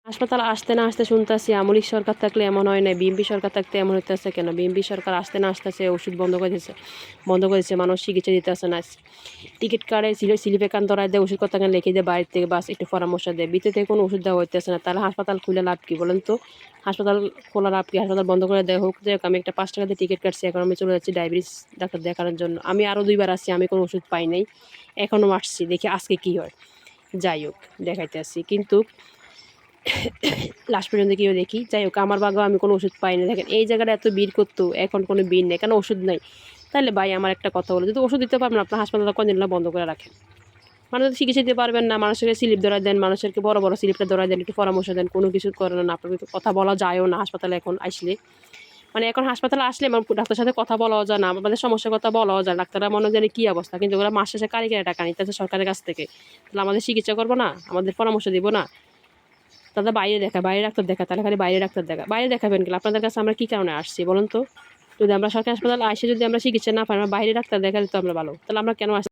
হাসপাতাল আসতে না আসতে শুনতেছি আমলিক সরকার থাকলে এমন হয় না, বিএনপি সরকার থাকতে এমন হইতেছে কেন? বিএনপি সরকার আসতে না আসতেছে ওষুধ বন্ধ করে দিয়েছে, মানুষ চিকিৎসা দিতেছে না। টিকিট কার্ডে স্লিপে কান ধরায় দেয়, ওষুধ কথা লিখে দেয় বাইরে থেকে, বাস একটু পরামর্শ দেয়, ভিতর থেকে কোনো ওষুধ দেওয়া হইতেছে না। তাহলে হাসপাতাল খুলে লাভ কী বলেন তো? হাসপাতাল খোলা লাভ কি? হাসপাতাল বন্ধ করে দেওয়া হোক। যাই হোক, আমি একটা 5 টাকা দিয়ে টিকিট কাটছি, এখন আমি চলে যাচ্ছি ডায়াবেটিস ডাক্তার দেখানোর জন্য। আমি আরও 2 বার আসছি, আমি কোনো ওষুধ পাই নাই, এখনও আসছি, দেখি আজকে কী হয়। যাই হোক, দেখাইতে আসছি, কিন্তু লাস্ট পর্যন্ত কীও দেখি। যাই হোক, আমার ভাগ্য আমি কোনো ওষুধ পাই না। দেখেন এই জায়গাটা এত ভিড় করতো, এখন কোনো ভিড় নেই, কেন? ওষুধ নাই। তাহলে ভাই আমার একটা কথা হলো, যদি ওষুধ দিতে পারবেন আপনার হাসপাতালটা কদিন বন্ধ করে রাখেন। মানুষ চিকিৎসা দিতে পারবেন না, মানুষের স্লিপ ধরাই দেন, মানুষেরকে বড় বড় স্লিপটা ধরাই দেন, একটু পরামর্শ দেন, কোনো কিছু করেন না। আপনাকে কথা বলা যায়ও না হাসপাতালে এখন আসলে, মানে এখন হাসপাতালে আসলে আমার ডাক্তার সাথে কথা বলাও যায় না, আমাদের সমস্যার কথা বলাও যায়। ডাক্তাররা মনে জানে কী অবস্থা, কিন্তু ওরা মাস শেষে কারিগরে টাকা নিতেছে সরকারের কাছ থেকে। তাহলে আমাদের চিকিৎসা করবো না? আমাদের পরামর্শ দিব না? তাদের বাইরে দেখা, বাইরে ডাক্তার দেখা, তাহলে খালি বাইরে ডাক্তার দেখা। বাইরে দেখাবেন কি? আপনাদের কাছে আমরা কী কারণে আসছি বলুন তো? যদি আমরা সরকারি হাসপাতালে আসে যদি আমরা চিকিৎসা না পাই, আমরা বাইরে ডাক্তার দেখালে তো আমরা ভালো, তাহলে আমরা কেন আসছি?